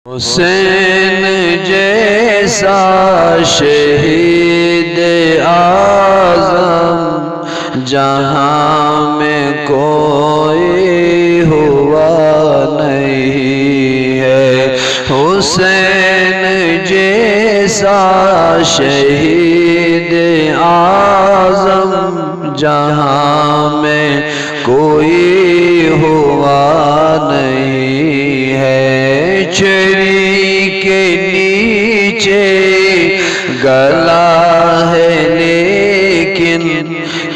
حسین جیسا شہید اعظم جہاں میں کوئی ہوا نہیں ہے۔ حسین جیسا شہید اعظم جہاں میں کوئی ہوا نہیں ہے۔ چھری کے نیچے گلا ہے لیکن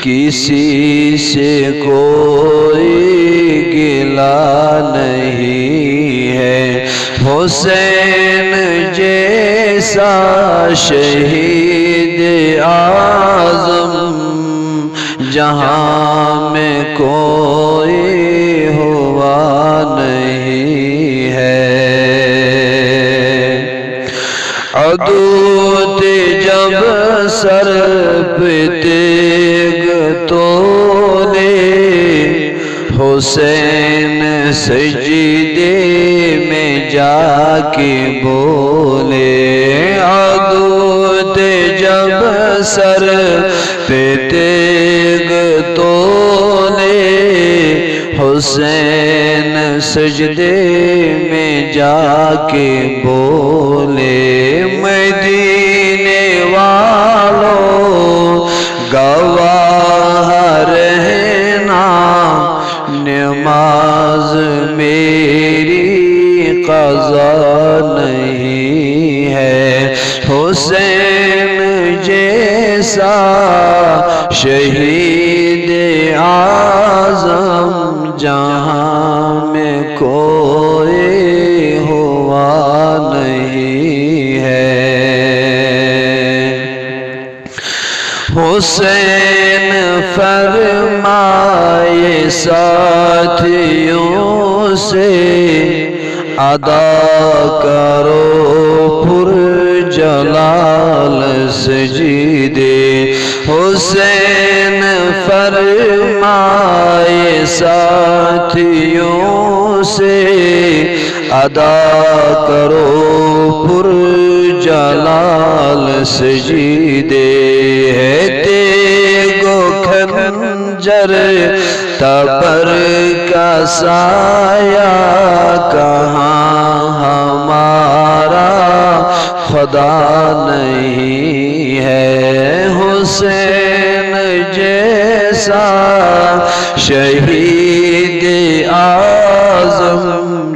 کسی سے کوئی گلا نہیں ہے۔ حسین جیسا شہید اعظم جہاں میں کوئی ہوا نہیں ہے۔ عدو تھے جب سر پہ تیغ تولے، حسین سجدے میں جا کے بولے۔ عدو تھے جب سر پہ تیغ تولے، حسین سجدے میں جا کے بولے۔ مدینے والوں گواہ رہنا، نماز میری قضا نہیں ہے۔ حسین جیسا شہید اعظم جہاں میں کوئی ہوا نہیں ہے۔ حسین فرمائے ساتھیوں سے، ادا کرو پر جلال سجدے۔ حسین فرمائے ساتھیوں سے، ادا کرو پر جلال سجدے۔ ہے تیغ و خنجر تبر کا سایہ، کہاں ہمارا خدا نہیں ہے۔ حسین جیسا شہید اعظم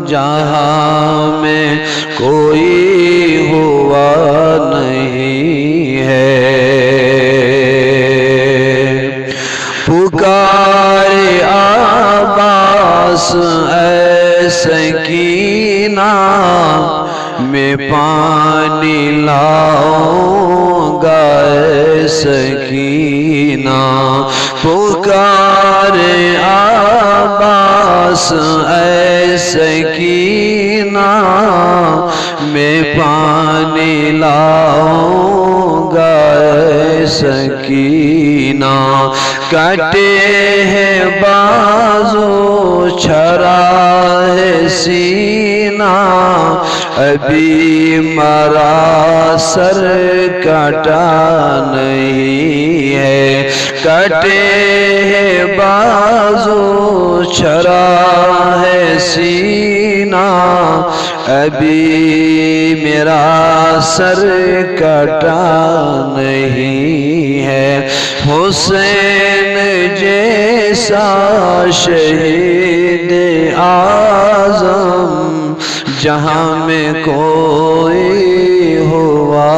جہاں میں کوئی ہوا نہیں ہے۔ پکارے عباس اے سکینہ، میں پانی لاؤں گا اے سکینہ۔ پکارے عباس اے سکینہ، میں پانی لاؤں گا اے سکینہ۔ کٹے ہیں بازو چھرا ہے سینہ، ابھی مرا سر کٹا نہیں ہے۔ کٹے ہیں بازو چھرا ہے سینہ، ابھی میرا سر کٹا نہیں ہے۔ حسین جیسا شہید اعظم جہاں میں کوئی ہوا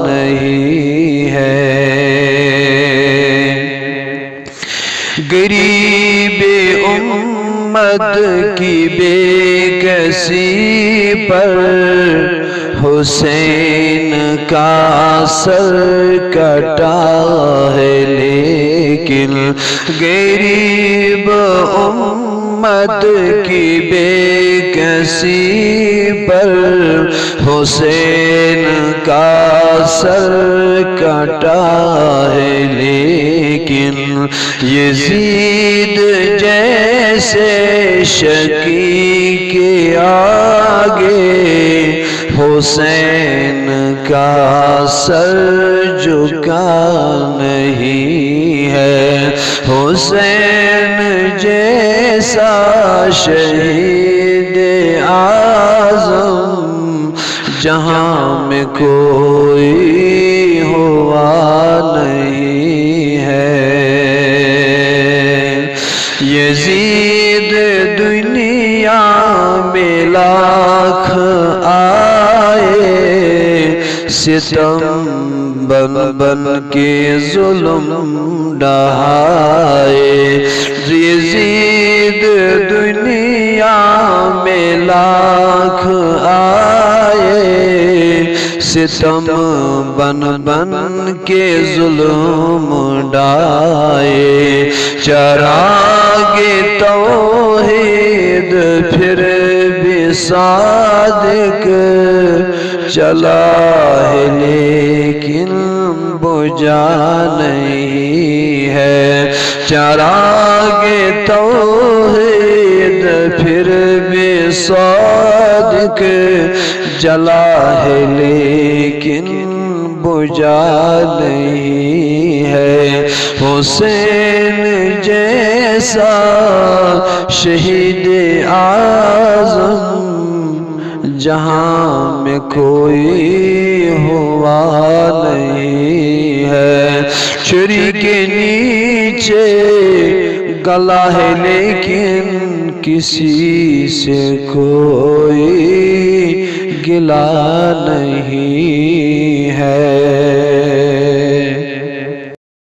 نہیں ہے۔ غریب امت کی بے کسی پر حسین کا سر کٹا ہے، لیکن غریب امت کی بے کسی پر حسین کا سر کٹا ہے، لیکن یزید جیسے شقی کے آگے حسین کا سر جھکا نہیں ہے، حسین جیسا شہید اعظم جہاں میں کوئی ہوا نہیں ہے۔ یزید دنیا میں لاکھ آئے، ستم بن بن کے ظلم ڈھائے، یزید دنیا میں لاکھ آئے، ستم بن بن کے ظلم ڈھائے، چراغ توحید پھر بھی صادق چلا ہے لیکن بجھا نہیں ہے، چراغ توحید پھر بھی صادق جلا ہے لیکن بجھا نہیں ہے۔ حسین جیسا شہید اعظم جہاں میں کوئی ہوا نہیں ہے، چھری کے نیچے گلا ہے لیکن کسی سے کوئی گلا نہیں ہے۔